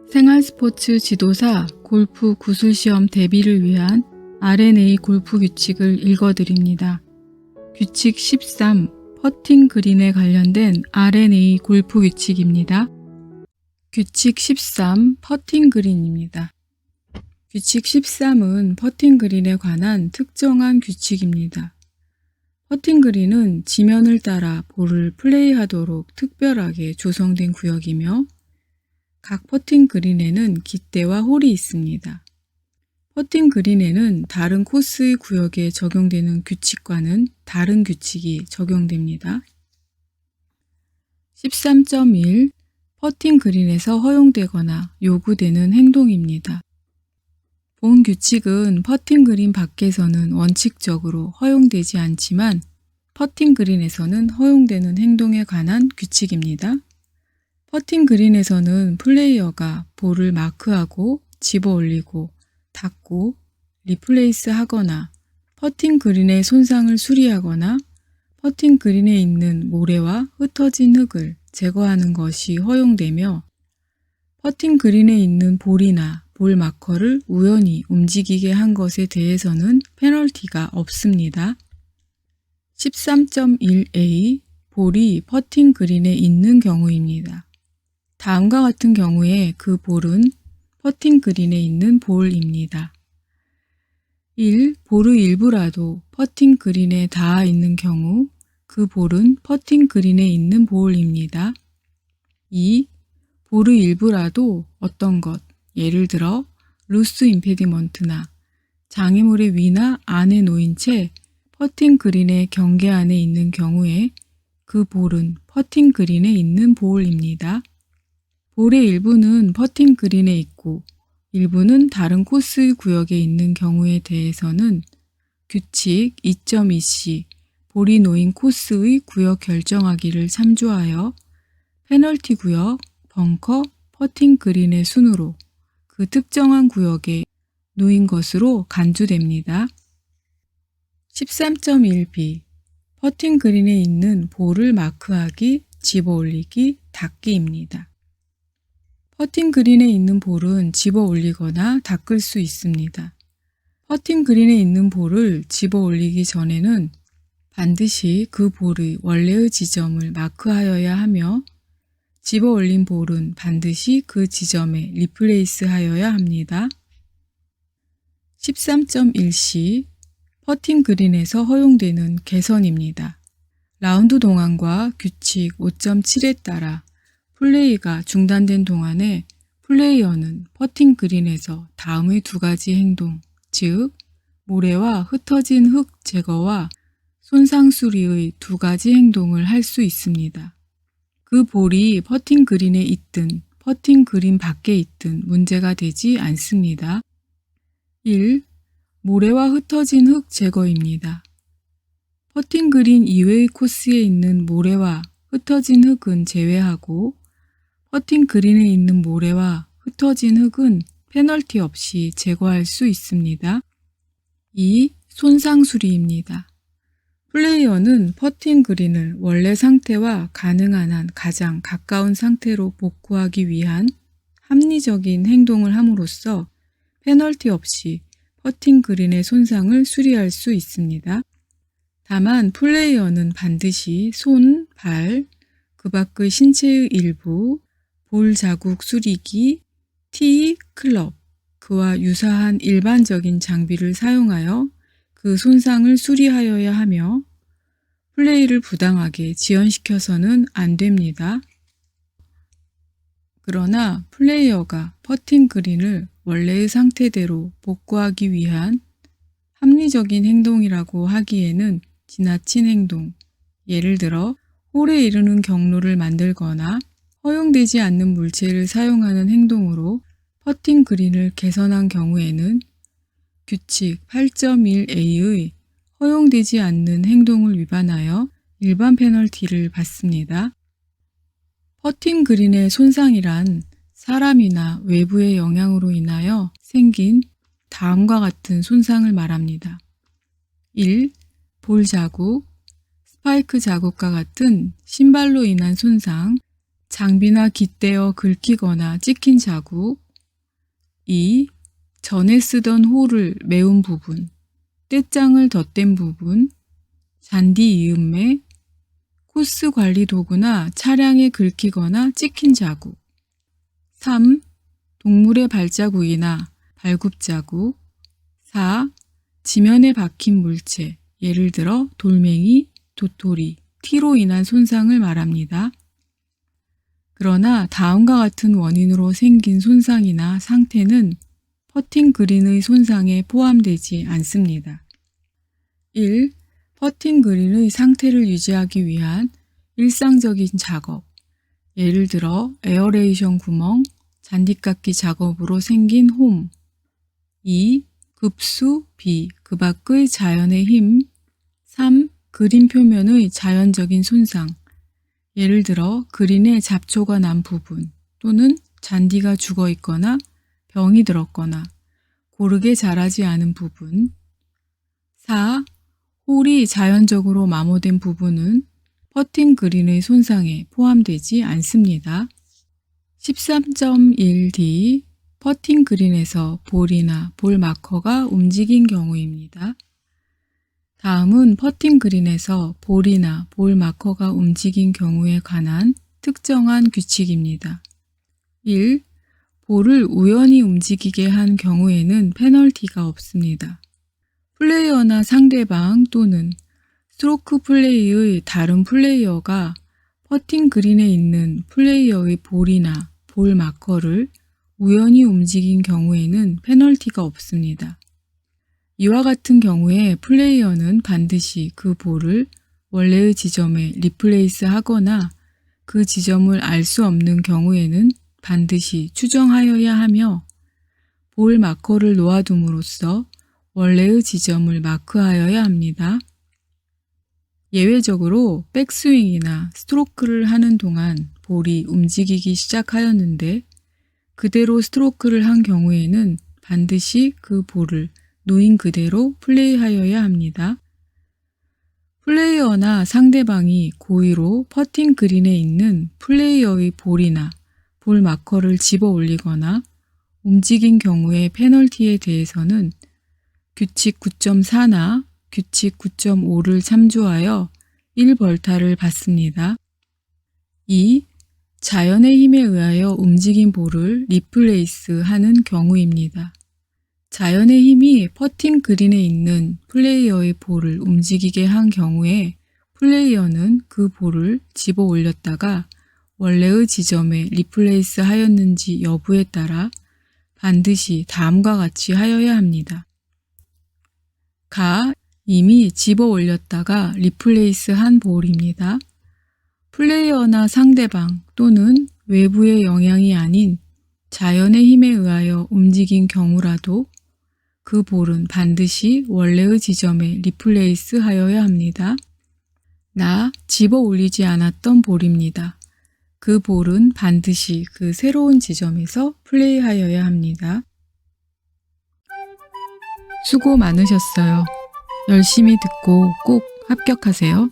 생활스포츠 지도사 골프 구술시험 대비를 위한 R&A 골프 규칙을 읽어드립니다. 규칙 13. 퍼팅 그린에 관련된 R&A 골프 규칙입니다. 규칙 13. 퍼팅 그린입니다. 규칙 13은 퍼팅 그린에 관한 특정한 규칙입니다. 퍼팅 그린은 지면을 따라 볼을 플레이하도록 특별하게 조성된 구역이며 각 퍼팅 그린에는 깃대와 홀이 있습니다. 퍼팅 그린에는 다른 코스의 구역에 적용되는 규칙과는 다른 규칙이 적용됩니다. 13.1. 퍼팅 그린에서 허용되거나 요구되는 행동입니다. 본 규칙은 퍼팅 그린 밖에서는 원칙적으로 허용되지 않지만 퍼팅 그린에서는 허용되는 행동에 관한 규칙입니다. 퍼팅 그린에서는 플레이어가 볼을 마크하고 집어 올리고 닫고 리플레이스 하거나 퍼팅 그린의 손상을 수리하거나 퍼팅 그린에 있는 모래와 흩어진 흙을 제거하는 것이 허용되며 퍼팅 그린에 있는 볼이나 볼 마커를 우연히 움직이게 한 것에 대해서는 페널티가 없습니다. 13.1a. 볼이 퍼팅 그린에 있는 경우입니다. 다음과 같은 경우에 그 볼은 퍼팅 그린에 있는 볼입니다. 1. 볼의 일부라도 퍼팅 그린에 닿아 있는 경우 그 볼은 퍼팅 그린에 있는 볼입니다. 2. 볼의 일부라도 어떤 것, 예를 들어 루스 임페디먼트나 장애물의 위나 안에 놓인 채 퍼팅 그린의 경계 안에 있는 경우에 그 볼은 퍼팅 그린에 있는 볼입니다. 볼의 일부는 퍼팅 그린에 있고 일부는 다른 코스의 구역에 있는 경우에 대해서는 규칙 2.2c 볼이 놓인 코스의 구역 결정하기를 참조하여 페널티 구역, 벙커, 퍼팅 그린의 순으로 그 특정한 구역에 놓인 것으로 간주됩니다. 13.1b. 퍼팅 그린에 있는 볼을 마크하기, 집어 올리기, 닫기입니다. 퍼팅 그린에 있는 볼은 집어 올리거나 닦을 수 있습니다. 퍼팅 그린에 있는 볼을 집어 올리기 전에는 반드시 그 볼의 원래의 지점을 마크하여야 하며 집어 올린 볼은 반드시 그 지점에 리플레이스 하여야 합니다. 13.1c. 퍼팅 그린에서 허용되는 개선입니다. 라운드 동안과 규칙 5.7에 따라 플레이가 중단된 동안에 플레이어는 퍼팅 그린에서 다음의 두 가지 행동, 즉 모래와 흩어진 흙 제거와 손상 수리의 두 가지 행동을 할 수 있습니다. 그 볼이 퍼팅 그린에 있든 퍼팅 그린 밖에 있든 문제가 되지 않습니다. 1. 모래와 흩어진 흙 제거입니다. 퍼팅 그린 이외의 코스에 있는 모래와 흩어진 흙은 제외하고 퍼팅 그린에 있는 모래와 흩어진 흙은 페널티 없이 제거할 수 있습니다. 2. 손상 수리입니다. 플레이어는 퍼팅 그린을 원래 상태와 가능한 한 가장 가까운 상태로 복구하기 위한 합리적인 행동을 함으로써 페널티 없이 퍼팅 그린의 손상을 수리할 수 있습니다. 다만 플레이어는 반드시 손, 발, 그 밖의 신체의 일부, 볼 자국 수리기, 티, 클럽, 그와 유사한 일반적인 장비를 사용하여 그 손상을 수리하여야 하며 플레이를 부당하게 지연시켜서는 안 됩니다. 그러나 플레이어가 퍼팅 그린을 원래의 상태대로 복구하기 위한 합리적인 행동이라고 하기에는 지나친 행동, 예를 들어 홀에 이르는 경로를 만들거나 허용되지 않는 물체를 사용하는 행동으로 퍼팅 그린을 개선한 경우에는 규칙 8.1a의 허용되지 않는 행동을 위반하여 일반 페널티를 받습니다. 퍼팅 그린의 손상이란 사람이나 외부의 영향으로 인하여 생긴 다음과 같은 손상을 말합니다. 1. 볼 자국, 스파이크 자국과 같은 신발로 인한 손상, 장비나 깃대어 긁히거나 찍힌 자국. 2. 전에 쓰던 홀을 메운 부분, 떼장을 덧댄 부분, 잔디 이음매, 코스 관리 도구나 차량에 긁히거나 찍힌 자국. 3. 동물의 발자국이나 발굽자국. 4. 지면에 박힌 물체, 예를 들어 돌멩이, 도토리, 티로 인한 손상을 말합니다. 그러나 다음과 같은 원인으로 생긴 손상이나 상태는 퍼팅 그린의 손상에 포함되지 않습니다. 1. 퍼팅 그린의 상태를 유지하기 위한 일상적인 작업, 예를 들어 에어레이션 구멍, 잔디깎기 작업으로 생긴 홈. 2. 급수, 비, 그 밖의 자연의 힘. 3. 그린 표면의 자연적인 손상, 예를 들어 그린에 잡초가 난 부분 또는 잔디가 죽어 있거나 병이 들었거나 고르게 자라지 않은 부분. 4. 홀이 자연적으로 마모된 부분은 퍼팅 그린의 손상에 포함되지 않습니다. 13.1d 퍼팅 그린에서 볼이나 볼 마커가 움직인 경우입니다. 다음은 퍼팅 그린에서 볼이나 볼 마커가 움직인 경우에 관한 특정한 규칙입니다. 1. 볼을 우연히 움직이게 한 경우에는 페널티가 없습니다. 플레이어나 상대방 또는 스트로크 플레이의 다른 플레이어가 퍼팅 그린에 있는 플레이어의 볼이나 볼 마커를 우연히 움직인 경우에는 페널티가 없습니다. 이와 같은 경우에 플레이어는 반드시 그 볼을 원래의 지점에 리플레이스 하거나 그 지점을 알 수 없는 경우에는 반드시 추정하여야 하며 볼 마커를 놓아둠으로써 원래의 지점을 마크하여야 합니다. 예외적으로 백스윙이나 스트로크를 하는 동안 볼이 움직이기 시작하였는데 그대로 스트로크를 한 경우에는 반드시 그 볼을 놓인 그대로 플레이하여야 합니다. 플레이어나 상대방이 고의로 퍼팅 그린에 있는 플레이어의 볼이나 볼 마커를 집어 올리거나 움직인 경우의 페널티에 대해서는 규칙 9.4나 규칙 9.5를 참조하여 1벌타를 받습니다. 2. 자연의 힘에 의하여 움직인 볼을 리플레이스 하는 경우입니다. 자연의 힘이 퍼팅 그린에 있는 플레이어의 볼을 움직이게 한 경우에 플레이어는 그 볼을 집어 올렸다가 원래의 지점에 리플레이스 하였는지 여부에 따라 반드시 다음과 같이 하여야 합니다. 가. 이미 집어 올렸다가 리플레이스 한 볼입니다. 플레이어나 상대방 또는 외부의 영향이 아닌 자연의 힘에 의하여 움직인 경우라도 그 볼은 반드시 원래의 지점에 리플레이스 하여야 합니다. 나 집어 올리지 않았던 볼입니다. 그 볼은 반드시 그 새로운 지점에서 플레이하여야 합니다. 수고 많으셨어요. 열심히 듣고 꼭 합격하세요.